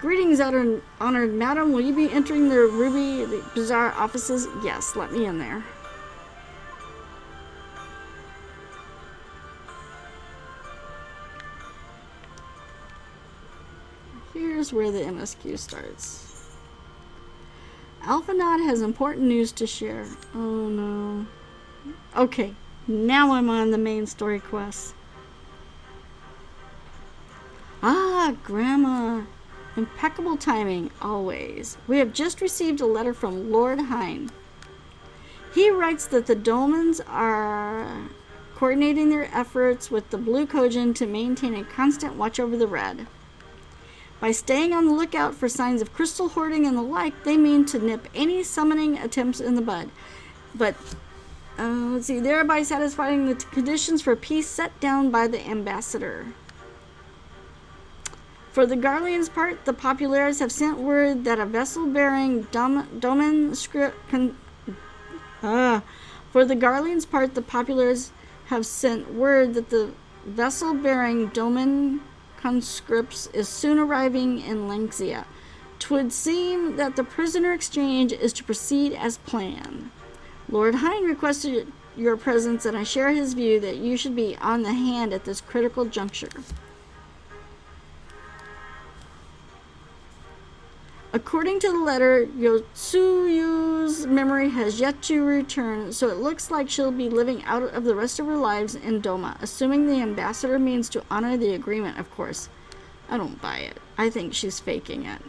Greetings, honored madam. Will you be entering the Ruby Bazaar offices? Yes, let me in there. Here's where the MSQ starts. Alphanaud has important news to share. Oh no. Okay, now I'm on the main story quest. Ah, Gramma. Impeccable timing, always. We have just received a letter from Lord Hine. He writes that the Dolmens are coordinating their efforts with the Blue Kojin to maintain a constant watch over the Red. By staying on the lookout for signs of crystal hoarding and the like, they mean to nip any summoning attempts in the bud. But, let's see, thereby satisfying the conditions for peace set down by the ambassador. For the Garlean's part, the Populares have sent word that a vessel bearing Domen For the Garlean's part, the Populares have sent word that the vessel bearing Domen conscripts is soon arriving in Lanxia. 'Twould seem that the prisoner exchange is to proceed as planned. Lord Hine requested your presence, and I share his view that you should be on the hand at this critical juncture. According to the letter, Yotsuyu's memory has yet to return, so it looks like she'll be living out of the rest of her lives in Doma, assuming the ambassador means to honor the agreement, of course. I don't buy it. I think she's faking it.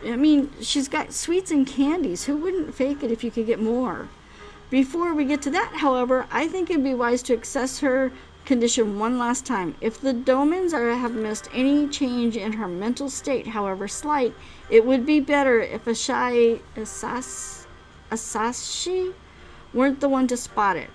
I mean, she's got sweets and candies. Who wouldn't fake it if you could get more? Before we get to that, however, I think it'd be wise to assess her condition one last time. If the Domens have missed any change in her mental state, however slight, it would be better if Asashi weren't the one to spot it.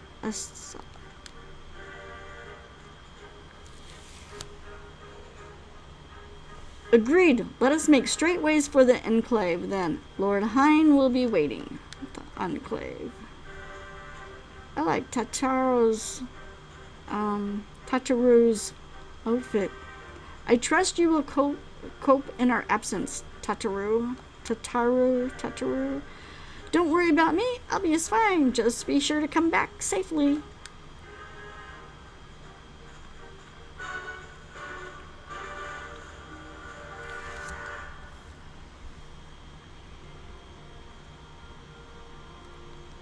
Agreed. Let us make straight ways for the enclave, then. Lord Hine will be waiting. The enclave. I like Tataru's outfit. I trust you will cope in our absence, Tataru. Don't worry about me. I'll be just fine. Just be sure to come back safely.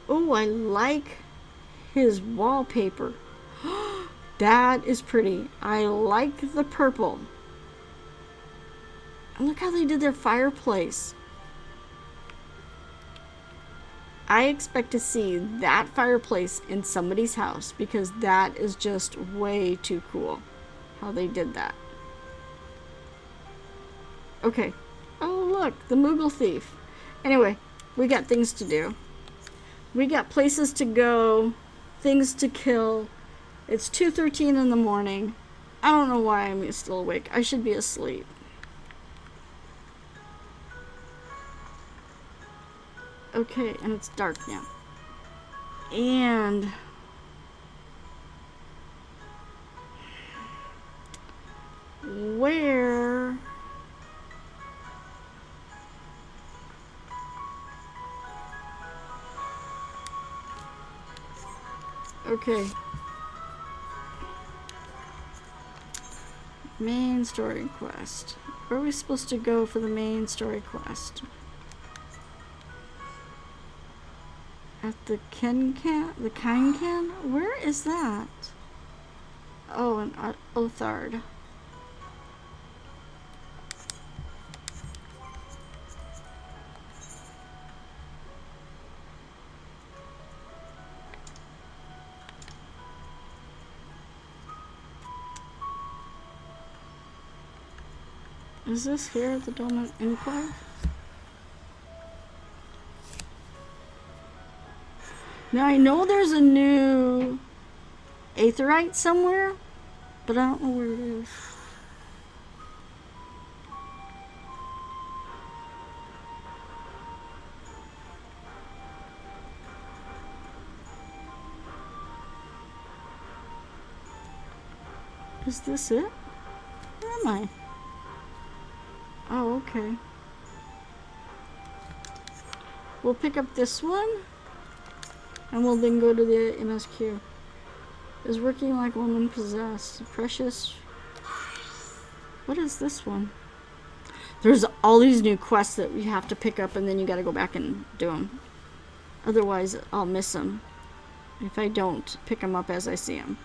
Oh, I like his wallpaper. That is pretty. I like the purple. And look how they did their fireplace. I expect to see that fireplace in somebody's house because that is just way too cool how they did that. Okay. Oh, look, the Moogle thief. Anyway, we got things to do. We got places to go, things to kill. It's 2:13 in the morning. I don't know why I'm still awake. I should be asleep. Okay, and it's dark now. And where okay. Main story quest. Where are we supposed to go for the main story quest? At the Kankan? Where is that? Oh, in Othard. Is this here at the Dolmen Enclave? Now I know there's a new Aetherite somewhere, but I don't know where it is. Is this it? Where am I? Oh, okay. We'll pick up this one, and we'll then go to the MSQ. Is working like a woman possessed. Precious. What is this one? There's all these new quests that you have to pick up, and then you gotta go back and do them. Otherwise, I'll miss them if I don't pick them up as I see them.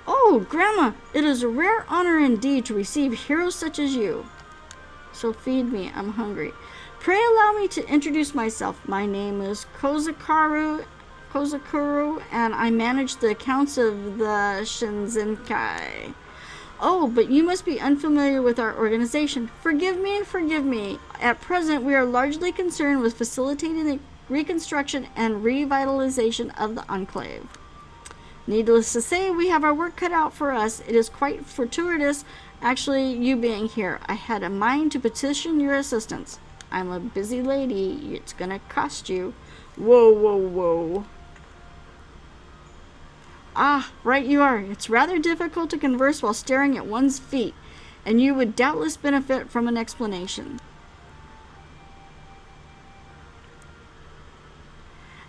Oh, Gramma! It is a rare honor indeed to receive heroes such as you. So feed me, I'm hungry. Pray allow me to introduce myself. My name is Kozakuru, and I manage the accounts of the Shinzenkai. Oh, but you must be unfamiliar with our organization. Forgive me. At present, we are largely concerned with facilitating the reconstruction and revitalization of the Enclave. Needless to say, we have our work cut out for us. It is quite fortuitous, actually, you being here. I had a mind to petition your assistance. I'm a busy lady. It's gonna cost you. Whoa. Ah, right you are. It's rather difficult to converse while staring at one's feet, and you would doubtless benefit from an explanation.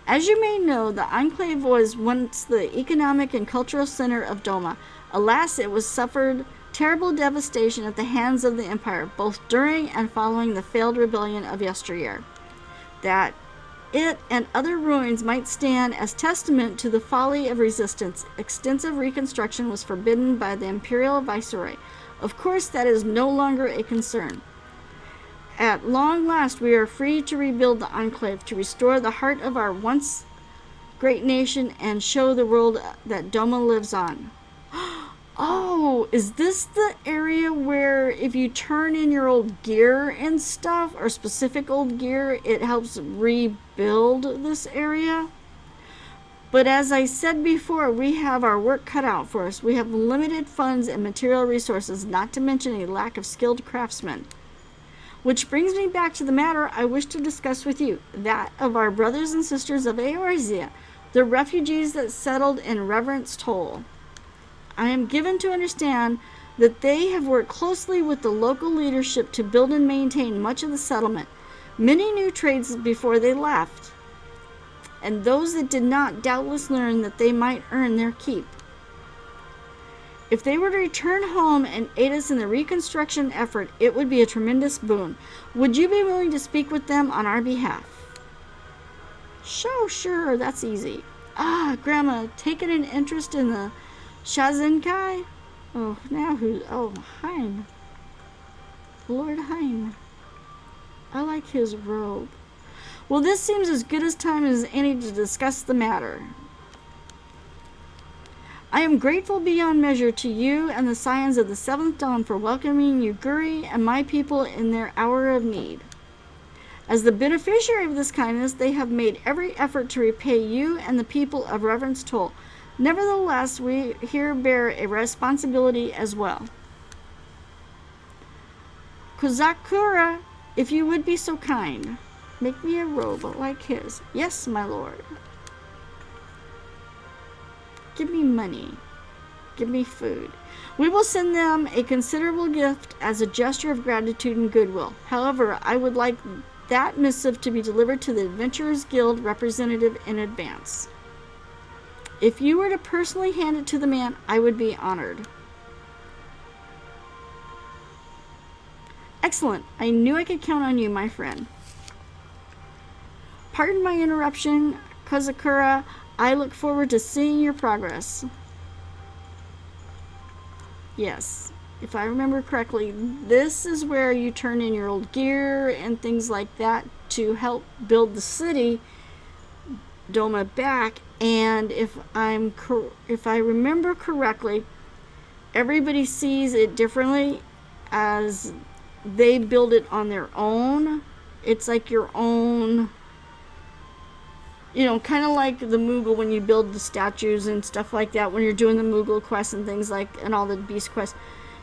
As you may know, the Enclave was once the economic and cultural center of Doma. Alas, it was suffered terrible devastation at the hands of the Empire, both during and following the failed rebellion of yesteryear. That it and other ruins might stand as testament to the folly of resistance. Extensive reconstruction was forbidden by the Imperial Viceroy. Of course, that is no longer a concern. At long last, we are free to rebuild the Enclave, to restore the heart of our once great nation, and show the world that Doma lives on. Oh, is this the area where if you turn in your old gear and stuff, or specific old gear, it helps rebuild this area? But as I said before, we have our work cut out for us. We have limited funds and material resources, not to mention a lack of skilled craftsmen. Which brings me back to the matter I wish to discuss with you, that of our brothers and sisters of Eorzea, the refugees that settled in Reverence Toll. I am given to understand that they have worked closely with the local leadership to build and maintain much of the settlement. Many new trades before they left, and those that did not doubtless learn that they might earn their keep. If they were to return home and aid us in the reconstruction effort, it would be a tremendous boon. Would you be willing to speak with them on our behalf? Sure, that's easy. Ah, Gramma, taking an interest in the Shazenkai? Oh, now who? Oh, Heim. Lord Heim. I like his robe. Well, this seems as good a time as any to discuss the matter. I am grateful beyond measure to you and the Scions of the Seventh Dawn for welcoming Yuguri and my people in their hour of need. As the beneficiary of this kindness, they have made every effort to repay you and the people of Reverence Toll. Nevertheless, we here bear a responsibility as well. Kozakura, if you would be so kind, make me a robe like his. Yes, my lord. Give me money. Give me food. We will send them a considerable gift as a gesture of gratitude and goodwill. However, I would like that missive to be delivered to the Adventurers Guild representative in advance. If you were to personally hand it to the man, I would be honored. Excellent. I knew I could count on you, my friend. Pardon my interruption, Kozakura. I look forward to seeing your progress. Yes, if I remember correctly, this is where you turn in your old gear and things like that to help build the city, Doma, back. And if I remember correctly, everybody sees it differently as they build it on their own. It's like your own, you know, kind of like the Moogle when you build the statues and stuff like that, when you're doing the Moogle quests and things like, and all the beast quests,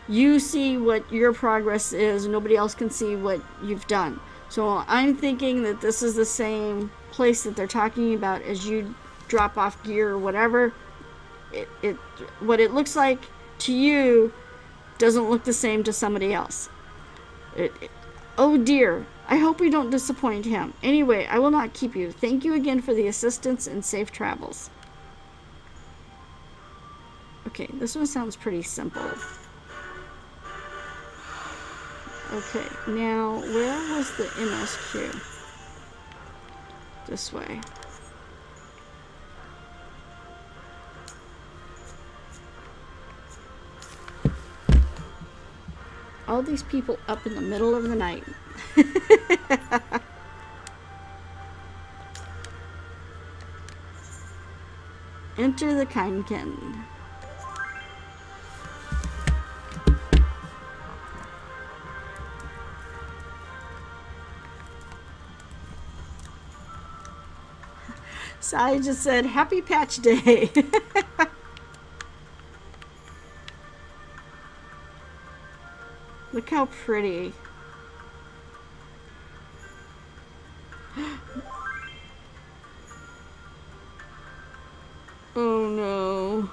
you see what your progress is. Nobody else can see what you've done. So I'm thinking that this is the same place that they're talking about as you drop off gear or whatever. What it looks like to you doesn't look the same to somebody else. Oh dear, I hope we don't disappoint him. Anyway, I will not keep you. Thank you again for the assistance and safe travels. Okay, this one sounds pretty simple. Okay, now where was the MSQ? This way. All these people up in the middle of the night. Enter the Kainken. Sai just said, Happy Patch Day. Look how pretty. Oh no.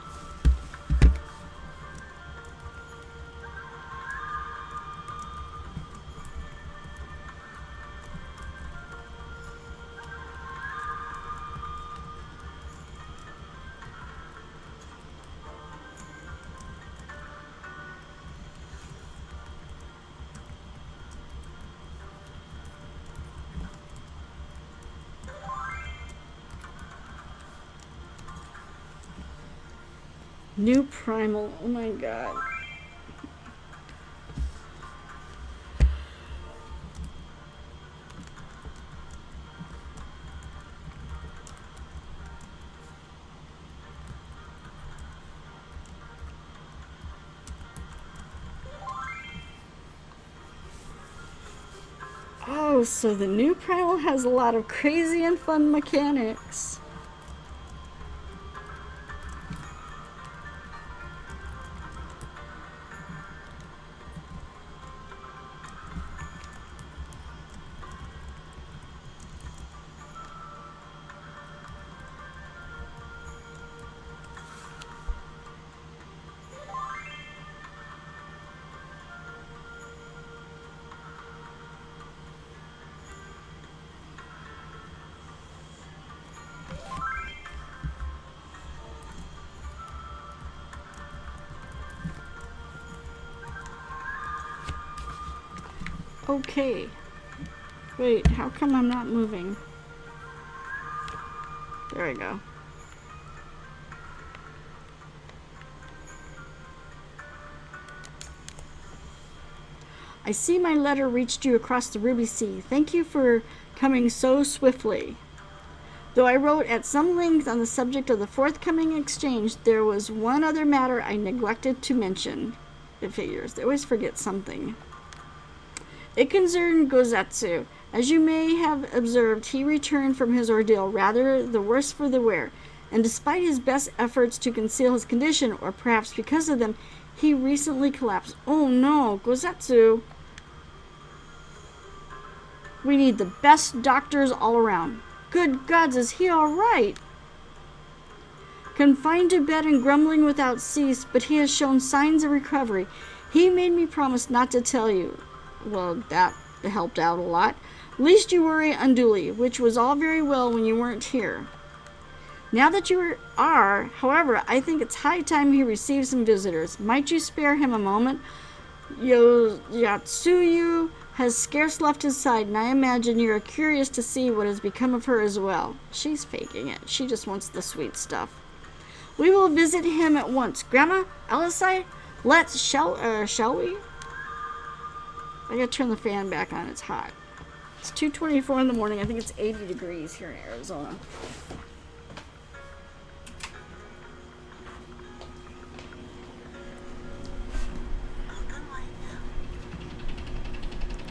New primal. Oh my god. Oh, so the new primal has a lot of crazy and fun mechanics. Okay. Wait, how come I'm not moving? There we go. I see my letter reached you across the Ruby Sea. Thank you for coming so swiftly. Though I wrote at some length on the subject of the forthcoming exchange, there was one other matter I neglected to mention. It figures. They always forget something. It concerned Gozetsu. As you may have observed, he returned from his ordeal rather the worse for the wear, and despite his best efforts to conceal his condition, or perhaps because of them, he recently collapsed. Oh no, Gozetsu. We need the best doctors all around. Good gods, is he all right? Confined to bed and grumbling without cease, but he has shown signs of recovery. He made me promise not to tell you. Well, that helped out a lot. Least you worry unduly, which was all very well when you weren't here. Now that you are, however, I think it's high time he receives some visitors. Might you spare him a moment? Yatsuyu has scarce left his side, and I imagine you're curious to see what has become of her as well. She's faking it. She just wants the sweet stuff. We will visit him at once. Gramma, Alisai, shall we? I gotta turn the fan back on. It's hot. It's 2:24 in the morning. I think it's 80 degrees here in Arizona.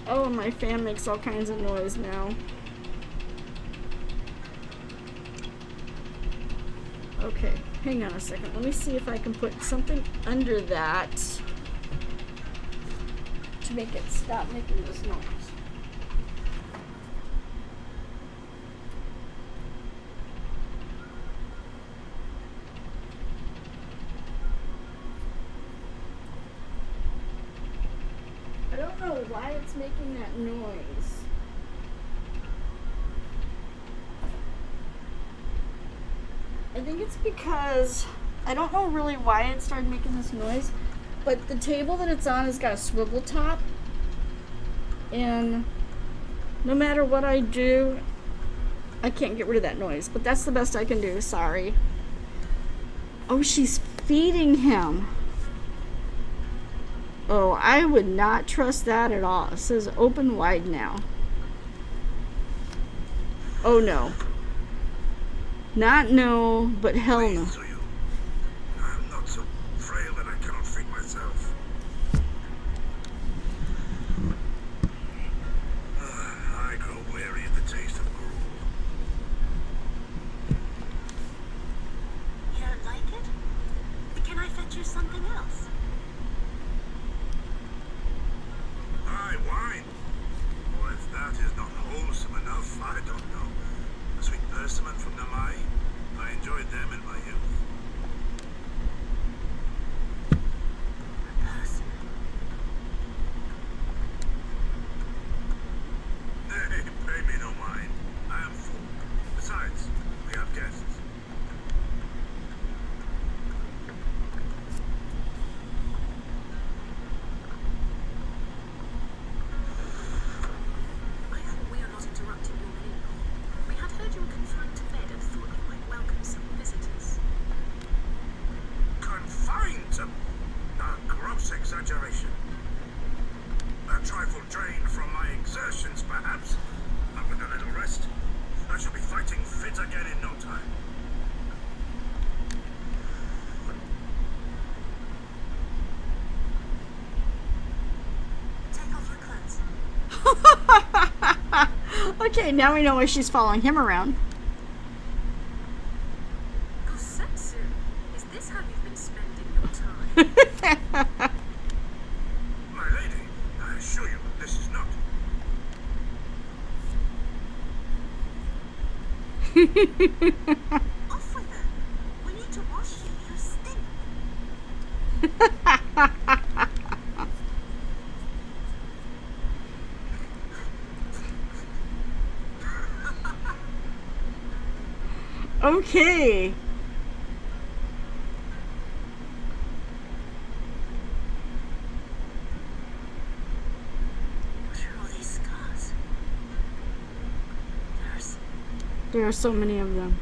Oh, my fan makes all kinds of noise now. Okay, hang on a second. Let me see if I can put something under that to make it stop making this noise. why it's making that noise. I think it's because, I don't know really why it started making this noise, but the table that it's on has got a swivel top, and no matter what I do, I can't get rid of that noise, but that's the best I can do, sorry. Oh, she's feeding him. Oh, I would not trust that at all. It says open wide now. Oh no. Not no, but hell no. I'm not so frail that I cannot feed myself. I grow weary of the taste of gruel. You don't like it? Can I fetch you something else? Aye, wine. Or if that is not wholesome enough, I don't know. A sweet persimmon from the Mai. I enjoyed them in my youth. Hey, pay me no mind. I am full. Besides, we have guests. I hope we are not interrupting your meal. We had heard you were confined to bed and thought you might welcome some visitors. Confined to a gross exaggeration. A trifle drained from my exertions, perhaps. And with a little rest, I shall be fighting fit again in no time. Take off your clothes. Okay, now we know why she's following him around. Gosetsu, is this how you've been spending your time? My lady, I assure you, this is not. Off with it. We need to wash you. You stink. Okay. What are all these scars? There are so many of them.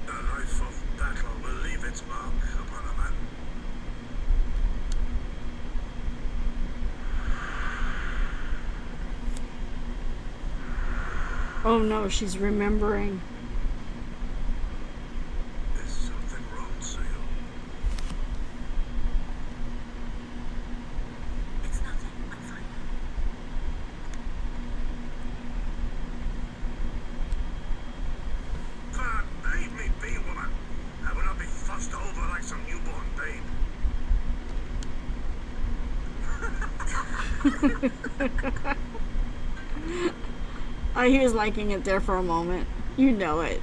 A life of battle will leave its mark upon a man. Oh no, she's remembering. There's something wrong, Suyo. It's nothing. I'm fine. Leave me be, woman. I will not be fussed over like some newborn babe. He was liking it there for a moment. You know it.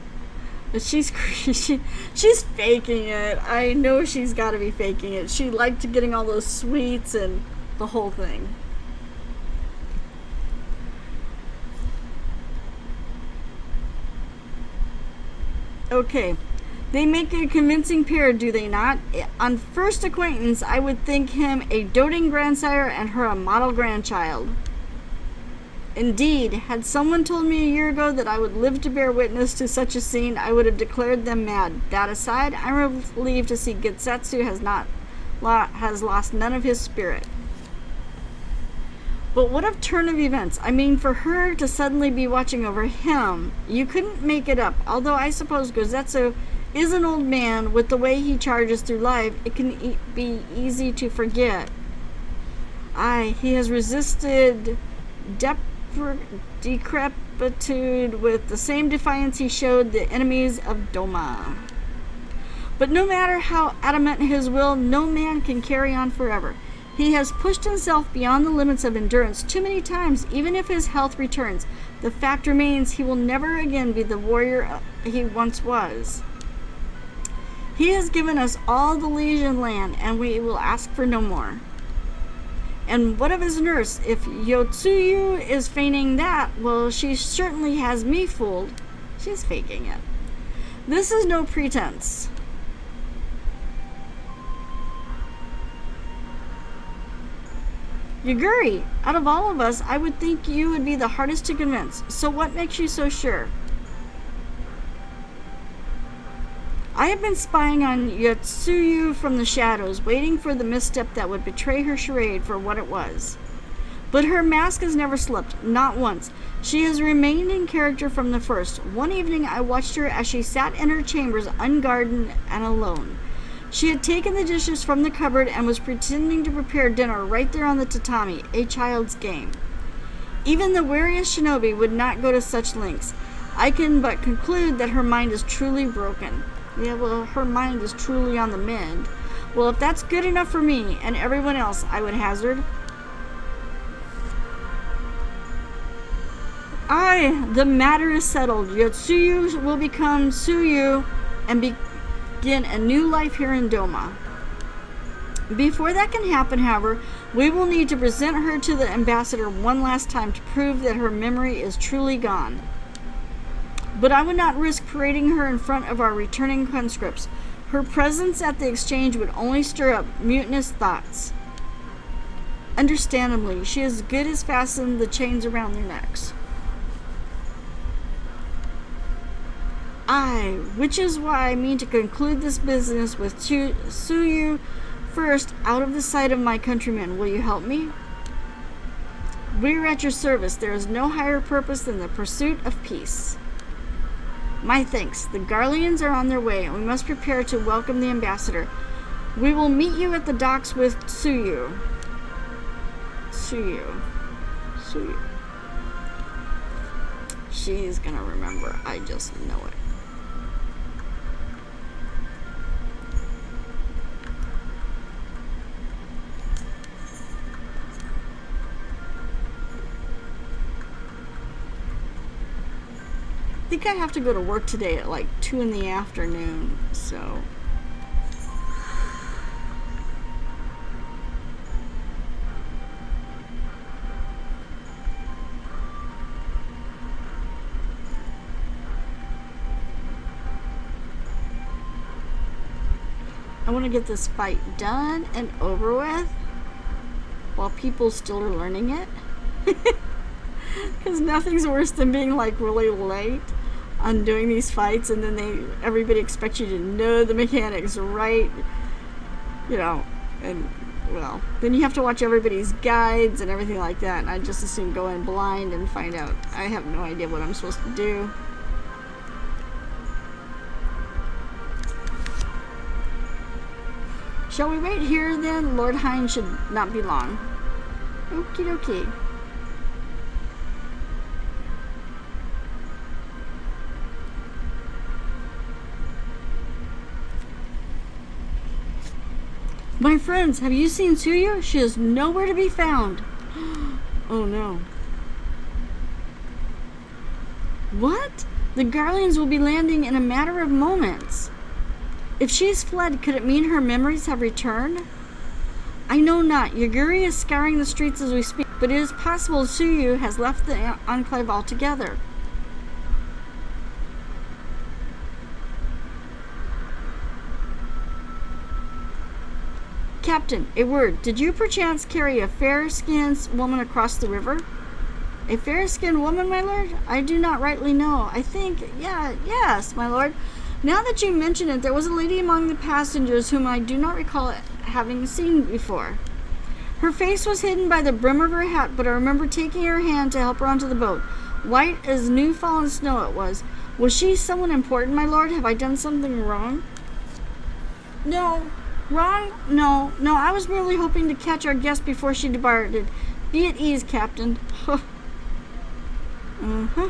But she's faking it. I know she's got to be faking it. She liked getting all those sweets and the whole thing. Okay. They make a convincing pair, do they not? On first acquaintance, I would think him a doting grandsire and her a model grandchild. Indeed, had someone told me a year ago that I would live to bear witness to such a scene, I would have declared them mad. That aside, I'm relieved to see Gosetsu has lost none of his spirit. But what a turn of events. I mean, for her to suddenly be watching over him, you couldn't make it up. Although I suppose Gosetsu is an old man, with the way he charges through life, it can be easy to forget. Aye, he has resisted decrepitude with the same defiance he showed the enemies of Doma. But no matter how adamant his will, no man can carry on forever. He has pushed himself beyond the limits of endurance too many times. Even if his health returns, the fact remains he will never again be the warrior he once was. He has given us all the Legion land, and we will ask for no more. And what of his nurse? If Yotsuyu is feigning that, well, she certainly has me fooled. She's faking it. This is no pretense. Yaguri, out of all of us, I would think you would be the hardest to convince. So what makes you so sure? I have been spying on Yotsuyu from the shadows, waiting for the misstep that would betray her charade for what it was. But her mask has never slipped, not once. She has remained in character from the first. One evening I watched her as she sat in her chambers unguarded and alone. She had taken the dishes from the cupboard and was pretending to prepare dinner right there on the tatami, a child's game. Even the wariest shinobi would not go to such lengths. I can but conclude that her mind is truly broken. Yeah, well, her mind is truly on the mend. Well, if that's good enough for me and everyone else, I would hazard. Aye, the matter is settled. Yotsuyu will become Tsuyu and begin a new life here in Doma. Before that can happen, however, we will need to present her to the ambassador one last time to prove that her memory is truly gone. But I would not risk parading her in front of our returning conscripts. Her presence at the exchange would only stir up mutinous thoughts. Understandably, she as good as fastened the chains around their necks. Aye, which is why I mean to conclude this business with Tsuyu first, out of the sight of my countrymen. Will you help me? We are at your service. There is no higher purpose than the pursuit of peace. My thanks. The Garleans are on their way, and we must prepare to welcome the ambassador. We will meet you at the docks with Tsuyu. Tsuyu. She's gonna remember. I just know it. I think I have to go to work today at like 2 in the afternoon, so I want to get this fight done and over with while people still are learning it. Because nothing's worse than being like really late on doing these fights, and then everybody expects you to know the mechanics, right? You know, and well, then you have to watch everybody's guides and everything like that, and I just assume go in blind and find out I have no idea what I'm supposed to do. Shall we wait here then? Lord Hine should not be long. Okie dokie. My friends, have you seen Tsuyu? She is nowhere to be found. Oh no. What? The Garleans will be landing in a matter of moments. If she's fled, could it mean her memories have returned? I know not. Yaguri is scouring the streets as we speak, but it is possible Tsuyu has left the enclave altogether. Captain, a word. Did you perchance carry a fair-skinned woman across the river? A fair-skinned woman, my lord? I do not rightly know. I think, yes, my lord. Now that you mention it, there was a lady among the passengers whom I do not recall having seen before. Her face was hidden by the brim of her hat, but I remember taking her hand to help her onto the boat. White as new-fallen snow it was. Was she someone important, my lord? Have I done something wrong? No. Wrong? No, I was merely hoping to catch our guest before she departed. Be at ease, Captain. Uh-huh.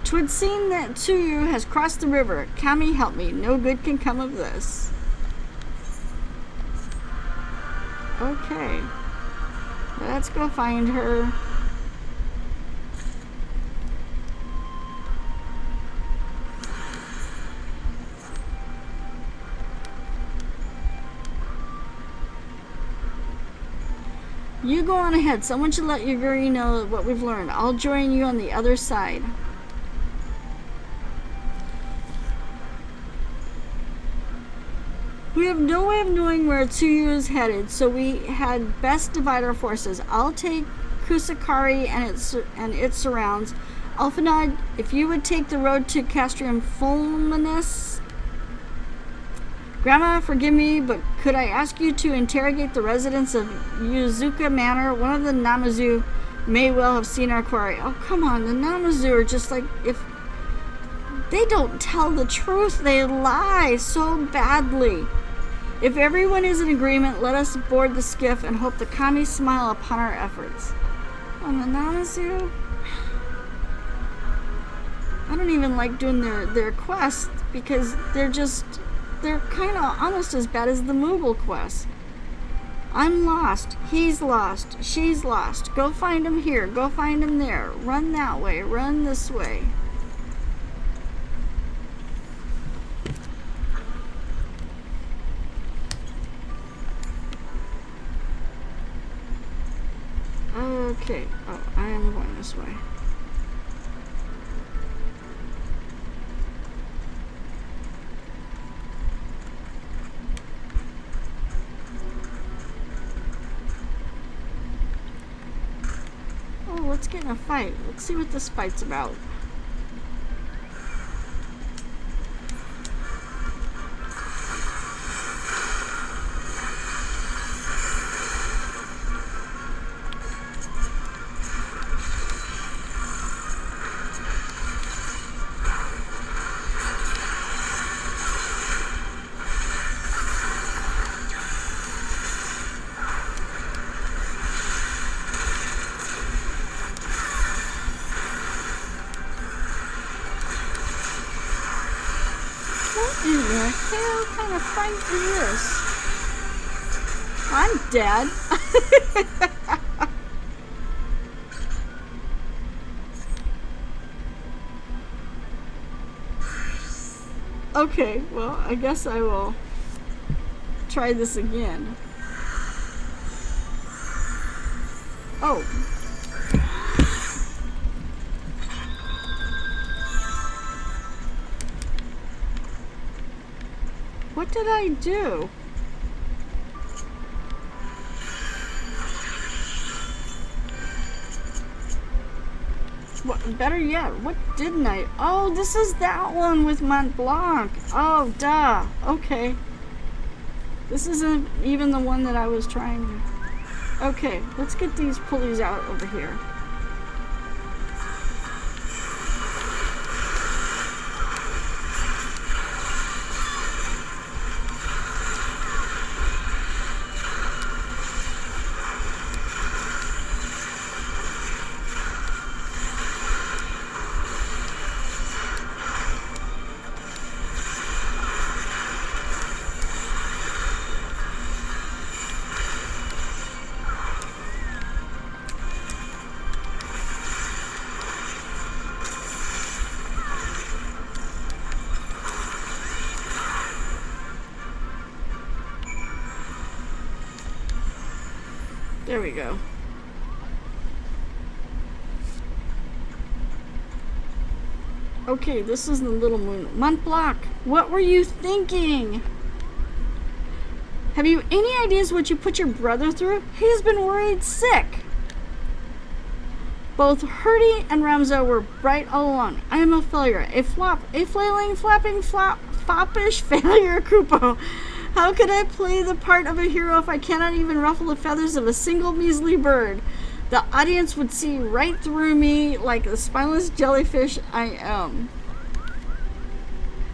'Twould seem that Tsuyu has crossed the river. Kami, help me. No good can come of this. Okay. Let's go find her. You go on ahead. Someone should let Yaguri know what we've learned. I'll join you on the other side. We have no way of knowing where Tsuyu is headed, so we had best divide our forces. I'll take Kusakari and its surrounds. Alphanod, if you would take the road to Castrium Fulminus. Gramma, forgive me, but could I ask you to interrogate the residents of Yuzuka Manor? One of the Namazu may well have seen our quarry. Oh, come on, the Namazu are just like, if they don't tell the truth, they lie so badly. If everyone is in agreement, let us board the skiff and hope the kami smile upon our efforts. On the Namazu? I don't even like doing their quest because they're kind of almost as bad as the Moogle quest. I'm lost. He's lost. She's lost. Go find him here. Go find him there. Run that way. Run this way. Okay. Oh, I am going this way. Let's get in a fight. Let's see what this fight's about. What in the hell kind of fight is this? I'm dead. Okay, well, I guess I will try this again. Oh. What did I do? What, better yet, what didn't I? Oh, this is that one with Mont Blanc. Oh, duh. Okay. This isn't even the one that I was trying to... Okay, let's get these pulleys out over here. There we go. Okay, this is the little moon. Mont Blanc, what were you thinking? Have you any ideas what you put your brother through? He's been worried sick. Both Hurdy and Ramzo were bright all along. I am a failure. A flailing, flapping, foppish failure, Kupo. How could I play the part of a hero if I cannot even ruffle the feathers of a single measly bird? The audience would see right through me like the spineless jellyfish I am.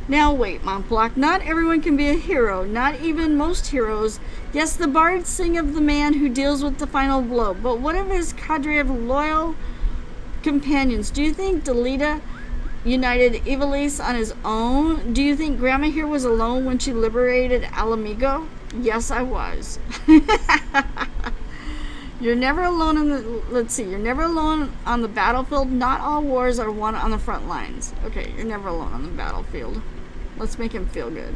Now wait, Mont Blanc. Not everyone can be a hero, not even most heroes. Yes, the bards sing of the man who deals with the final blow, but what of his cadre of loyal companions? Do you think Delita united Ivalice on his own? Do you think Gramma here was alone when she liberated Alamigo? Yes, I was. You're never alone in the... Let's see. You're never alone on the battlefield. Not all wars are won on the front lines. Okay, you're never alone on the battlefield. Let's make him feel good.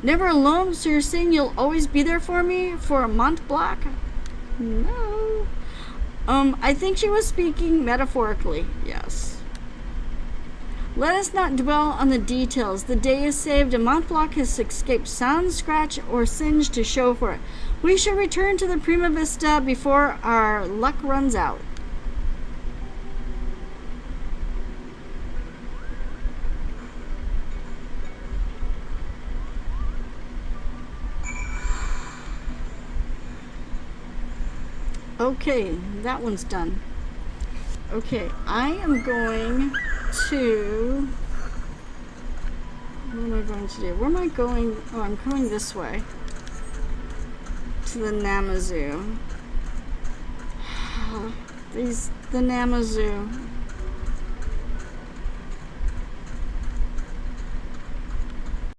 Never alone? So you're saying you'll always be there for me? For Mont Blanc? No. I think she was speaking metaphorically, yes. Let us not dwell on the details. The day is saved, and Mont Blanc has escaped sound, scratch, or singe to show for it. We shall return to the Prima Vista before our luck runs out. Okay, that one's done. Okay, I am going to... What am I going to do? Where am I going? Oh, I'm coming this way. To the Namazu. The Namazu.